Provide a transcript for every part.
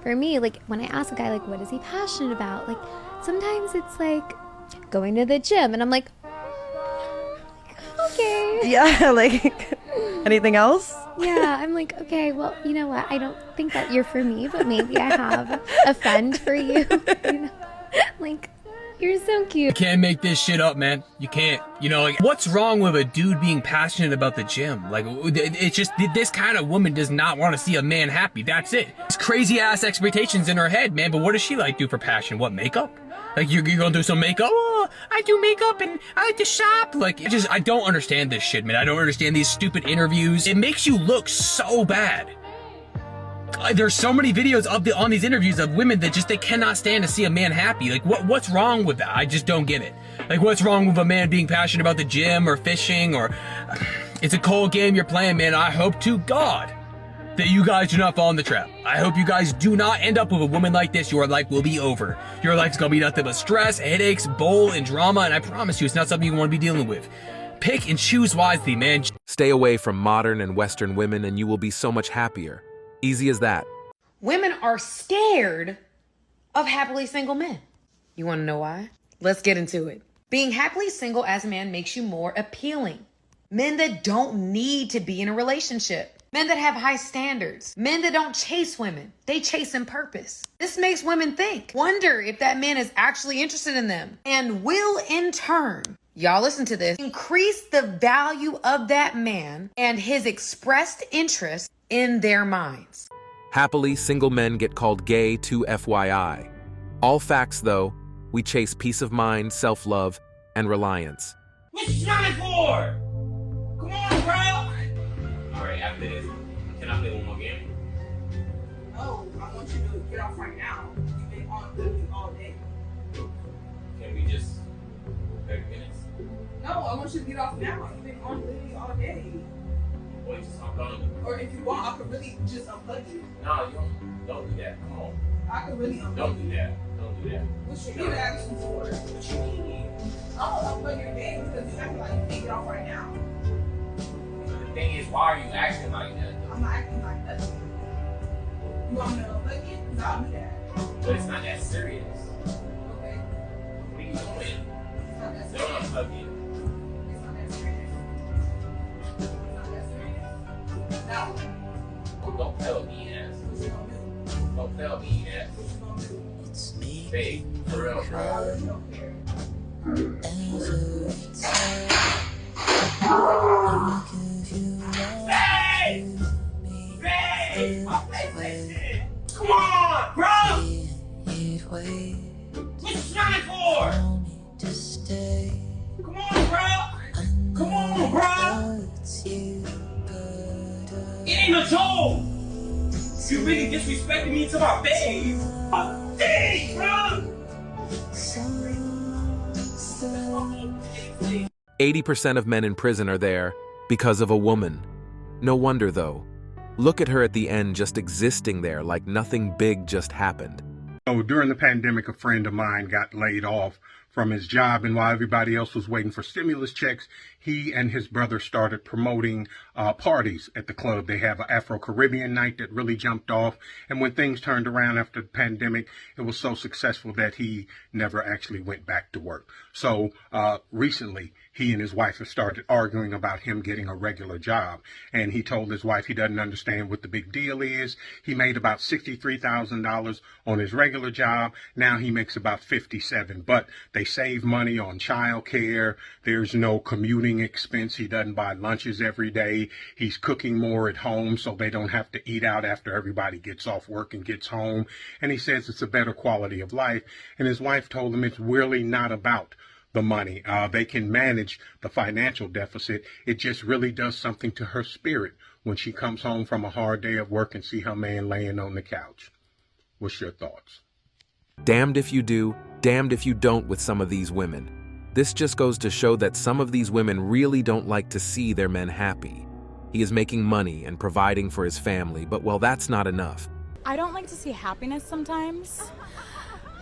for me, like when I ask a guy, like, what is he passionate about? Like sometimes it's like going to the gym and I'm like, okay. Yeah, like anything else? Yeah, I'm like, okay, well, you know what? I don't think that you're for me, but maybe I have a friend for you. You know? Like, you're so cute. You can't make this shit up, man. You can't. You know, like, what's wrong with a dude being passionate about the gym? Like, it's just, this kind of woman does not want to see a man happy. That's it. It's crazy ass expectations in her head, man. But what does she like do for passion? What, makeup? Like, you're gonna do some makeup? Oh, I do makeup and I like to shop. Like, I don't understand this shit, man. I don't understand these stupid interviews. It makes you look so bad. There's so many videos on these interviews of women that just, they cannot stand to see a man happy. Like, what's wrong with that? I just don't get it. Like, what's wrong with a man being passionate about the gym or fishing or... It's a cold game you're playing, man. I hope to God that you guys do not fall in the trap. I hope you guys do not end up with a woman like this. Your life will be over. Your life's gonna be nothing but stress, headaches, bull, and drama, and I promise you, it's not something you want to be dealing with. Pick and choose wisely, man. Stay away from modern and Western women and you will be so much happier. Easy as that. Women are scared of happily single men. You want to know why? Let's get into it. Being happily single as a man makes you more appealing. Men that don't need to be in a relationship. Men that have high standards. Men that don't chase women. They chase in purpose. This makes women think, wonder if that man is actually interested in them, and will in turn, y'all listen to this, increase the value of that man and his expressed interest in their minds. Happily, single men get called gay too, FYI. All facts though, we chase peace of mind, self-love, and reliance. What you trying for? Come on, bro! Alright, after this, can I play one more game? No, I want you to get off right now. You've been on literally all day. Can we just 30 minutes? No, I want you to get off now. You've been on literally all day. Wait, just unplug me. Or if you want, I could really just unplug you. No, you don't do that. Come on. I could really unplug Don't you. do that. Don't do that. What you need actions for? What you mean? I'm gonna unplug your game because you acting like you can't get off right now. So the thing is, why are you acting like that? I'm not acting like that. You want me to unplug you? Because I'll do that. But it's not that serious. Okay? What are you doing? It's not that Don't serious. unplug it. It's not that serious. It's not that serious. Now, Don't tell me that. what you gonna do? Don't tell me that. What you gonna do? Babe, for real. I already don't care. Babe! Babe! My PlayStation! Come on, bro! What you trying for? Come on, bro! Come on, bro! It ain't a joke! You really disrespected me to my babe! Dang, bro! 80% of men in prison are there because of a woman. No wonder though. Look at her at the end just existing there like nothing big just happened. So during the pandemic, a friend of mine got laid off from his job, and while everybody else was waiting for stimulus checks, he and his brother started promoting parties at the club. They have an Afro-Caribbean night that really jumped off, and when things turned around after the pandemic, it was so successful that he never actually went back to work. So recently, he and his wife have started arguing about him getting a regular job, and he told his wife he doesn't understand what the big deal is. He made about $63,000 on his regular job. Now he makes about $57,000, but they save money on child care. There's no commuting expense. He doesn't buy lunches every day. He's cooking more at home so they don't have to eat out after everybody gets off work and gets home. And he says it's a better quality of life. And his wife told him it's really not about the money. They can manage the financial deficit. It just really does something to her spirit when she comes home from a hard day of work and see her man laying on the couch. What's your thoughts? Damned if you do, damned if you don't with some of these women. This just goes to show that some of these women really don't like to see their men happy. He is making money and providing for his family, but well, that's not enough. I don't like to see happiness sometimes.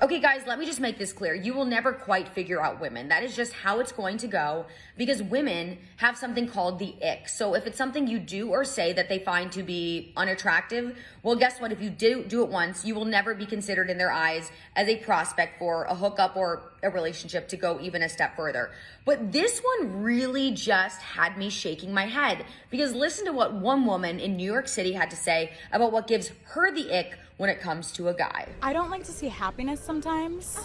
Okay, guys, let me just make this clear. You will never quite figure out women. That is just how it's going to go because women have something called the ick. So if it's something you do or say that they find to be unattractive, Well, guess what? If you do it once, you will never be considered in their eyes as a prospect for a hookup or a relationship to go even a step further. But this one really just had me shaking my head, because listen to what one woman in New York City had to say about what gives her the ick when it comes to a guy. I don't like to see happiness sometimes.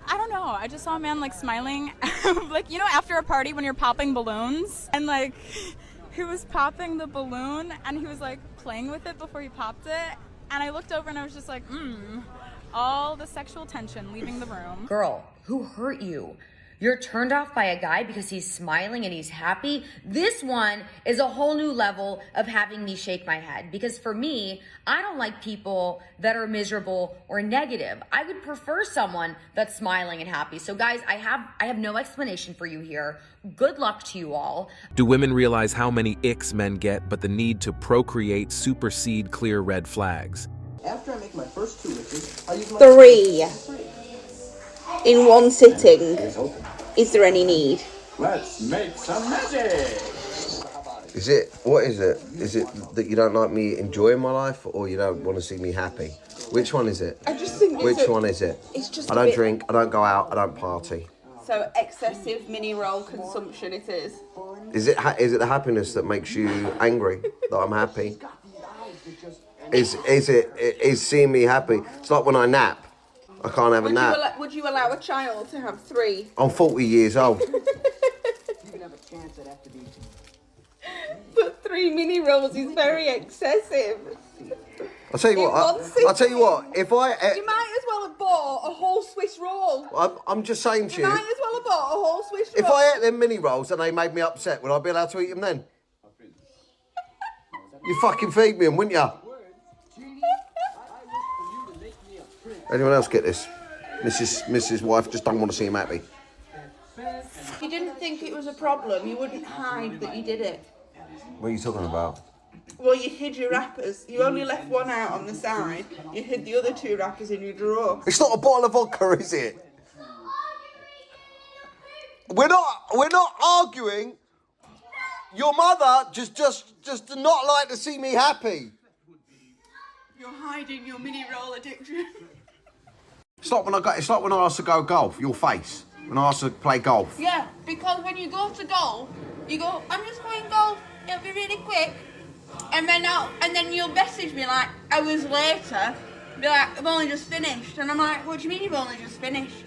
I don't know. I just saw a man like smiling, like, you know, after a party when you're popping balloons, and like he was popping the balloon and he was like playing with it before he popped it. And I looked over and I was just like, all the sexual tension leaving the room. Girl, who hurt you? You're turned off by a guy because he's smiling and he's happy? This one is a whole new level of having me shake my head, because for me, I don't like people that are miserable or negative. I would prefer someone that's smiling and happy. So guys, I have no explanation for you here. Good luck to you all. Do women realize how many icks men get, but the need to procreate supersede clear red flags? After I make my first 2 wishes, I use my 3 in one sitting. Is there any need? Let's make some magic. What is it? Is it that you don't like me enjoying my life, or you don't want to see me happy? Which one is it? I just think Which one is it? It's just I don't drink, I don't go out, I don't party. So excessive mini roll consumption it is. Is it the happiness that makes you angry that I'm happy? Is seeing me happy? It's like when I nap. I can't have a nap. Would you allow a child to have 3? I'm 40 years old. But 3 mini rolls is very excessive. I'll tell you what, if I... You might as well have bought a whole Swiss roll. I'm just saying to you... You might as well have bought a whole Swiss roll. If I ate them mini rolls and they made me upset, would I be allowed to eat them then? You fucking feed me them, wouldn't you? Anyone else get this? Mrs. Wife just don't want to see him happy. If you didn't think it was a problem, you wouldn't hide that you did it. What are you talking about? Well, you hid your wrappers. You only left one out on the side. You hid the other 2 wrappers in your drawer. It's not a bottle of vodka, is it? We're not arguing. Your mother just did not like to see me happy. You're hiding your mini roll addiction. It's like when I asked to go golf. Your face. When I asked to play golf. Yeah, because when you go to golf, you go, I'm just playing golf. It'll be really quick. And then you'll message me like hours later, be like, I've only just finished. And I'm like, what do you mean you've only just finished?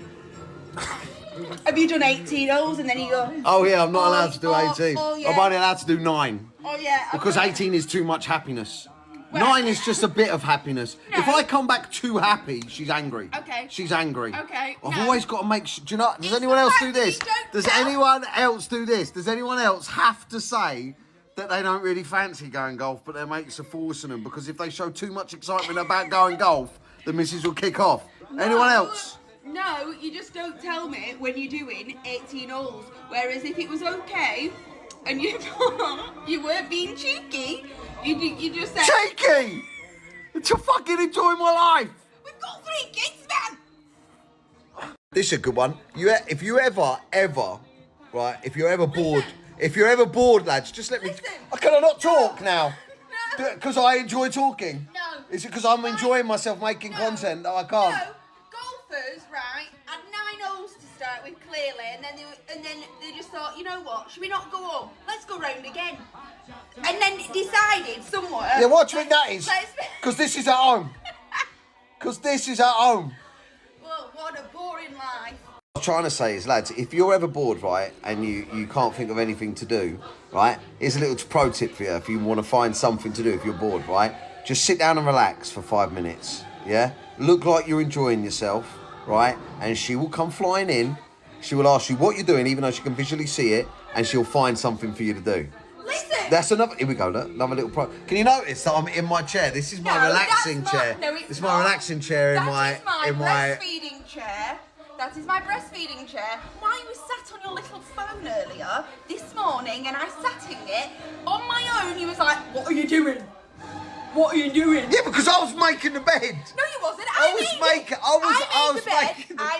Have you done 18 holes? And then you go, oh yeah, I'm not allowed to do 18. Oh, yeah. I'm only allowed to do 9. Oh yeah. Because 18 is too much happiness. 9 is just a bit of happiness. No. If I come back too happy, she's angry. Okay. She's angry. Okay. I've always got to make sure. Do you know? Does anyone else do this? Does anyone else do this? Does anyone else have to say that they don't really fancy going golf, but their mates are forcing them? Because if they show too much excitement about going golf, the missus will kick off. No. Anyone else? No, you just don't tell me when you're doing 18 holes. Whereas if it was okay and you weren't being cheeky, you just said... Cheeky! To fucking enjoy my life! We've got 3 kids, man! This is a good one. If you're ever bored, lads, just let me... Can I not talk now? No. Because I enjoy talking? No. Is it because I'm enjoying myself making content that I can't? No. Golfers, right, had 9 holes to start with, clearly, and then they just thought, you know what, should we not go home? Let's go round again. And then decided somewhere... Yeah, what do you think that is? Because this is at home. Because this is at home. Well, what a boring life. What I'm trying to say is, lads, if you're ever bored, right, and you can't think of anything to do, right, here's a little pro tip for you. If you want to find something to do if you're bored, right, just sit down and relax for 5 minutes, yeah? Look like you're enjoying yourself, right, and she will come flying in. She will ask you what you're doing, even though she can visually see it, and she'll find something for you to do. Listen. That's another. Here we go. Look, another little pro. Can you notice that I'm in my chair? This is my relaxing chair. No, it's this is my relaxing chair in my breastfeeding chair. That is my breastfeeding chair. While you were sat on your little phone earlier this morning, and I sat in it on my own, you was like, "What are you doing? What are you doing?" Yeah, because I was making the bed. No, you wasn't. I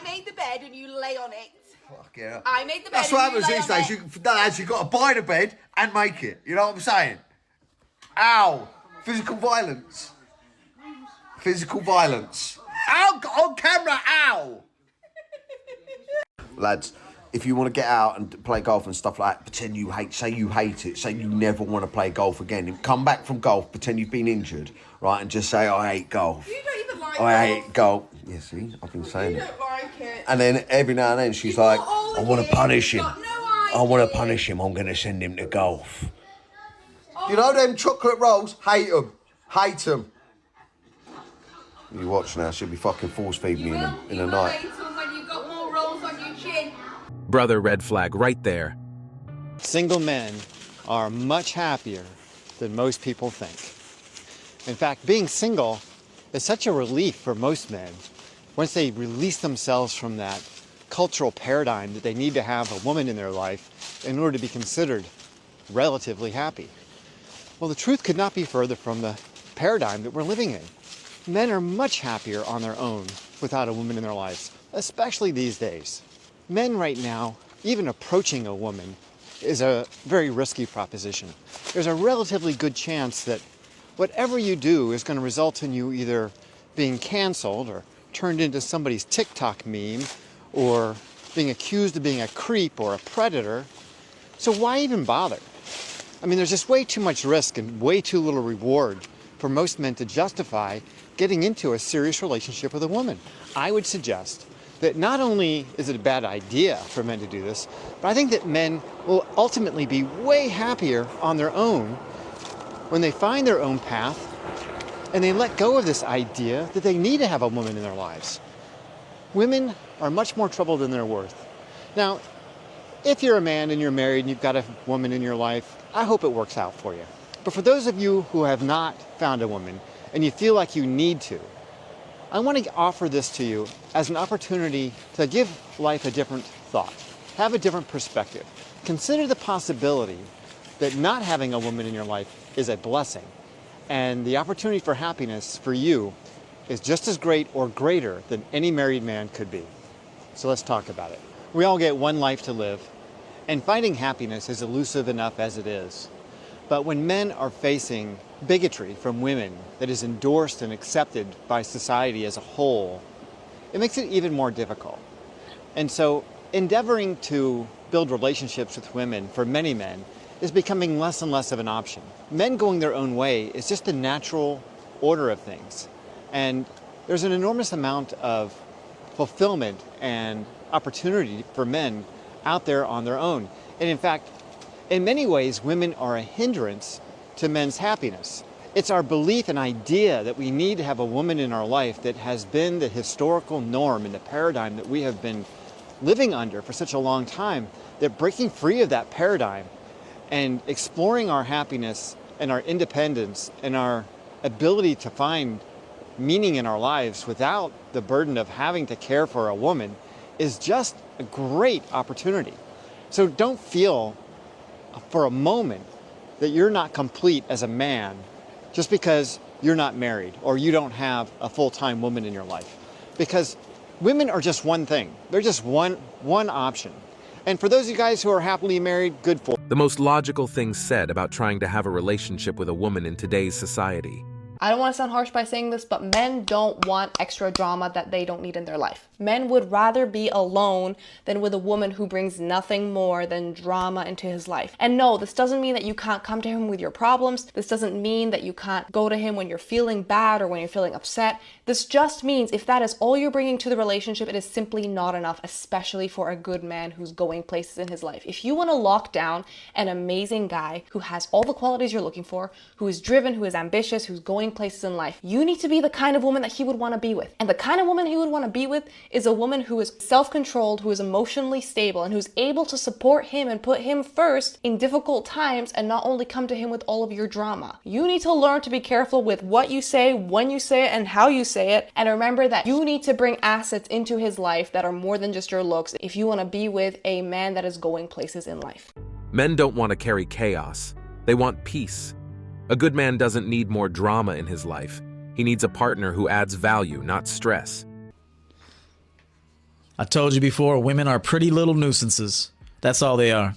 made the bed, and you lay on it. Fuck yeah. I made the bed. That's what happens these days. You've got to buy the bed and make it. You know what I'm saying? Ow. Physical violence. Physical violence. Ow! On camera, ow! Lads, if you want to get out and play golf and stuff like that, pretend you say you hate it, say you never want to play golf again. Come back from golf, pretend you've been injured, right, and just say, I hate golf. You don't even like I golf. hate golf. Yeah, see, I've been saying You it. don't like it. And then every now and then she's like, I want to punish him. I want to punish him. I'm going to send him to golf. You know them chocolate rolls? Hate them. Hate them. You watch now. She'll be fucking force feeding me in a night. When you got more rolls on your chin. Brother, red flag right there. Single men are much happier than most people think. In fact, being single is such a relief for most men once they release themselves from that cultural paradigm that they need to have a woman in their life in order to be considered relatively happy. Well, the truth could not be further from the paradigm that we're living in. Men are much happier on their own without a woman in their lives, especially these days. Men right now, even approaching a woman is a very risky proposition. There's a relatively good chance that whatever you do is going to result in you either being canceled or turned into somebody's TikTok meme or being accused of being a creep or a predator. So why even bother? I mean, there's just way too much risk and way too little reward for most men to justify getting into a serious relationship with a woman. I would suggest that not only is it a bad idea for men to do this, but I think that men will ultimately be way happier on their own when they find their own path and they let go of this idea that they need to have a woman in their lives. Women are much more trouble than they're worth. Now, if you're a man and you're married and you've got a woman in your life, I hope it works out for you. But for those of you who have not found a woman and you feel like you need to, I want to offer this to you as an opportunity to give life a different thought, have a different perspective. Consider the possibility that not having a woman in your life is a blessing, and the opportunity for happiness for you is just as great or greater than any married man could be. So let's talk about it. We all get one life to live, and finding happiness is elusive enough as it is. But when men are facing bigotry from women that is endorsed and accepted by society as a whole, it makes it even more difficult. And so endeavoring to build relationships with women for many men is becoming less and less of an option. Men going their own way is just the natural order of things. And there's an enormous amount of fulfillment and opportunity for men out there on their own. And in fact, in many ways, women are a hindrance to men's happiness. It's our belief and idea that we need to have a woman in our life that has been the historical norm and the paradigm that we have been living under for such a long time, that breaking free of that paradigm and exploring our happiness and our independence and our ability to find meaning in our lives without the burden of having to care for a woman is just a great opportunity. So don't feel for a moment that you're not complete as a man just because you're not married or you don't have a full-time woman in your life. Because women are just one thing. They're just one option. And for those of you guys who are happily married, good for The most logical thing said about trying to have a relationship with a woman in today's society. I don't want to sound harsh by saying this, but men don't want extra drama that they don't need in their life. Men would rather be alone than with a woman who brings nothing more than drama into his life. And no, this doesn't mean that you can't come to him with your problems. This doesn't mean that you can't go to him when you're feeling bad or when you're feeling upset. This just means if that is all you're bringing to the relationship, it is simply not enough, especially for a good man who's going places in his life. If you want to lock down an amazing guy who has all the qualities you're looking for, who is driven, who is ambitious, who's going places in life, you need to be the kind of woman that he would want to be with. And the kind of woman he would want to be with is a woman who is self-controlled, who is emotionally stable, and who's able to support him and put him first in difficult times and not only come to him with all of your drama. You need to learn to be careful with what you say, when you say it, and how you say it. And remember that you need to bring assets into his life that are more than just your looks if you want to be with a man that is going places in life. Men don't want to carry chaos. They want peace. A good man doesn't need more drama in his life. He needs a partner who adds value, not stress. I told you before, women are pretty little nuisances. That's all they are.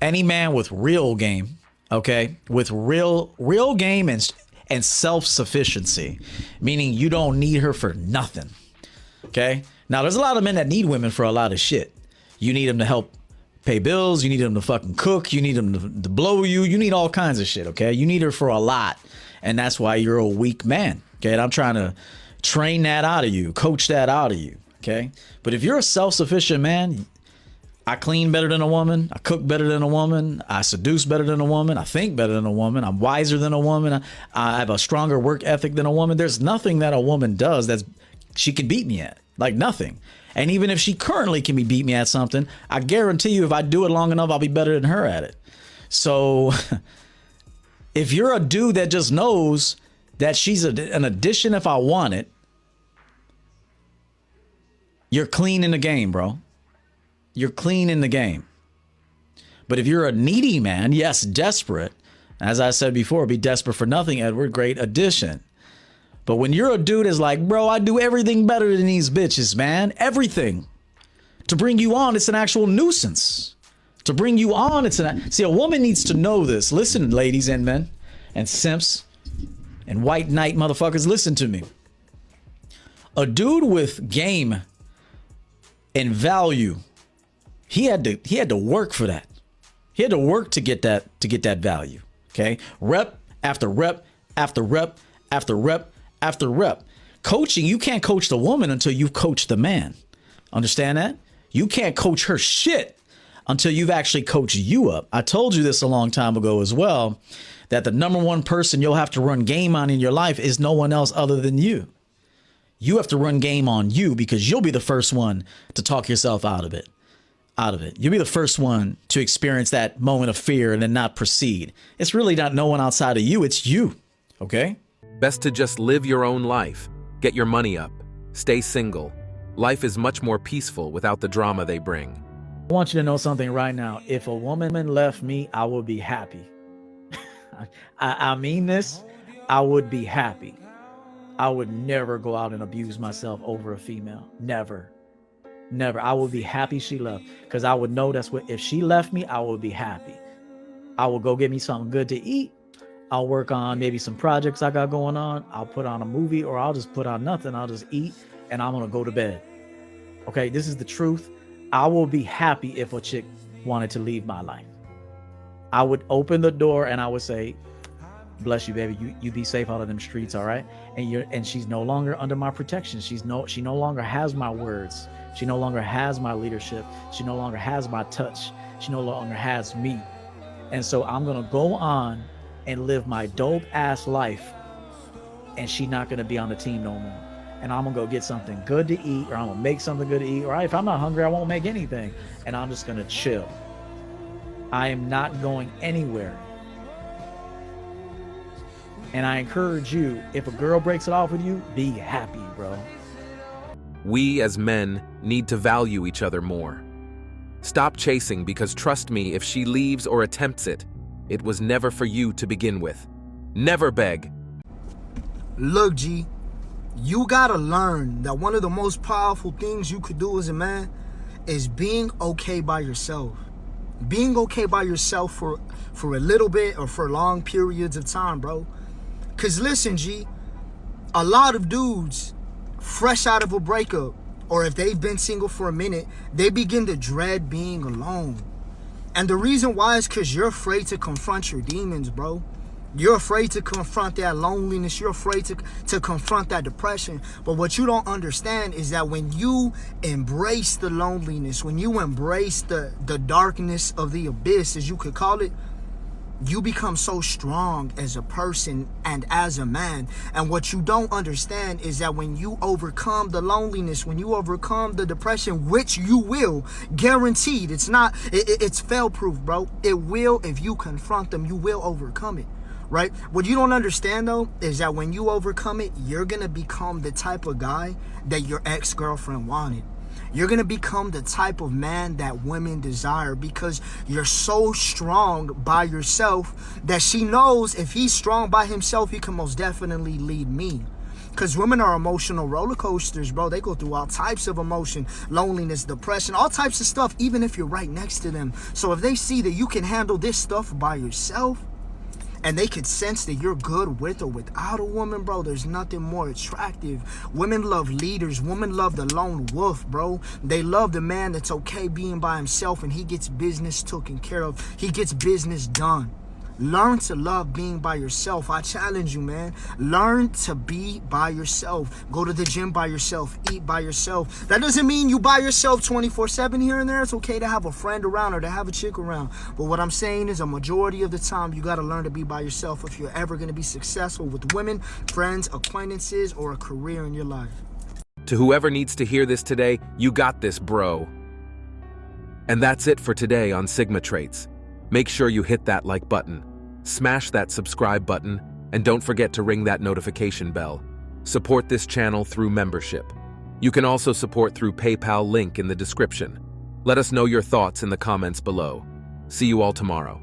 Any man with real game, okay, with real game and self-sufficiency, meaning you don't need her for nothing. Okay? Now, there's a lot of men that need women for a lot of shit. You need them to help pay bills. You need them to fucking cook. You need them to blow you. You need all kinds of shit, okay? You need her for a lot. And that's why you're a weak man, okay? And I'm trying to train that out of you, coach that out of you, okay? But if you're a self-sufficient man, I clean better than a woman. I cook better than a woman. I seduce better than a woman. I think better than a woman. I'm wiser than a woman. I have a stronger work ethic than a woman. There's nothing that a woman does that she can beat me at. Like nothing. And even if she currently can beat me at something, I guarantee you if I do it long enough, I'll be better than her at it. So if you're a dude that just knows that she's an addition if I want it, you're clean in the game, bro. You're clean in the game. But if you're a needy man, yes, desperate, as I said before, be desperate for nothing, Edward, great addition. But when you're a dude that's like, bro, I do everything better than these bitches, man. Everything. To bring you on, it's an actual nuisance. To bring you on, see, a woman needs to know this. Listen, ladies and men and simps and white knight motherfuckers, listen to me. A dude with game and value, he had to work for that. He had to work to get that value. Okay? Rep after rep after rep after rep after rep. Coaching, you can't coach the woman until you've coached the man. Understand that? You can't coach her shit until you've actually coached you up. I told you this a long time ago as well, that the number one person you'll have to run game on in your life is no one else other than you. You have to run game on you because you'll be the first one to talk yourself out of it. You'll be the first one to experience that moment of fear and then not proceed. It's really not no one outside of you. It's you. Okay? Best to just live your own life. Get your money up. Stay single. Life is much more peaceful without the drama they bring. I want you to know something right now. If a woman left me, I would be happy. I mean this. I would be happy. I would never go out and abuse myself over a female. Never. Never. I would be happy she left because I would know that's what, if she left me, I would be happy. I will go get me something good to eat. I'll work on maybe some projects I got going on. I'll put on a movie or I'll just put on nothing. I'll just eat and I'm going to go to bed. Okay, this is the truth. I will be happy if a chick wanted to leave my life. I would open the door and I would say, bless you, baby. You be safe out of them streets, all right? And she's no longer under my protection. She no longer has my words. She no longer has my leadership. She no longer has my touch. She no longer has me. And so I'm going to go on and live my dope ass life. And she not going to be on the team no more. And I'm going to go get something good to eat, or I'm going to make something good to eat. Or if I'm not hungry, I won't make anything. And I'm just going to chill. I am not going anywhere. And I encourage you, if a girl breaks it off with you, be happy, bro. We as men need to value each other more. Stop chasing, because trust me, if she leaves or attempts it, it was never for you to begin with. Never beg. Look, G, you gotta learn that one of the most powerful things you could do as a man is being okay by yourself. Being okay by yourself for a little bit or for long periods of time, bro. Cause listen, G, a lot of dudes fresh out of a breakup, or if they've been single for a minute, they begin to dread being alone. And the reason why is because you're afraid to confront your demons, bro. You're afraid to confront that loneliness. You're afraid to confront that depression. But what you don't understand is that when you embrace the loneliness, when you embrace the darkness of the abyss, as you could call it, you become so strong as a person and as a man. And what you don't understand is that when you overcome the loneliness, when you overcome the depression, which you will, guaranteed, it's fail-proof, bro. It will, if you confront them, you will overcome it, right? What you don't understand, though, is that when you overcome it, you're going to become the type of guy that your ex-girlfriend wanted. You're going to become the type of man that women desire because you're so strong by yourself that she knows if he's strong by himself, he can most definitely lead me. Because women are emotional roller coasters, bro. They go through all types of emotion, loneliness, depression, all types of stuff, even if you're right next to them. So if they see that you can handle this stuff by yourself, and they could sense that you're good with or without a woman, bro, there's nothing more attractive. Women love leaders. Women love the lone wolf, bro. They love the man that's okay being by himself and he gets business taken care of. He gets business done. Learn to love being by yourself. I challenge you, man. Learn to be by yourself. Go to the gym by yourself. Eat by yourself. That doesn't mean you by yourself 24/7 here and there. It's okay to have a friend around or to have a chick around. But what I'm saying is a majority of the time, you got to learn to be by yourself if you're ever going to be successful with women, friends, acquaintances, or a career in your life. To whoever needs to hear this today, you got this, bro. And that's it for today on Sigma Traits. Make sure you hit that like button, smash that subscribe button, and don't forget to ring that notification bell. Support this channel through membership. You can also support through PayPal, link in the description. Let us know your thoughts in the comments below. See you all tomorrow.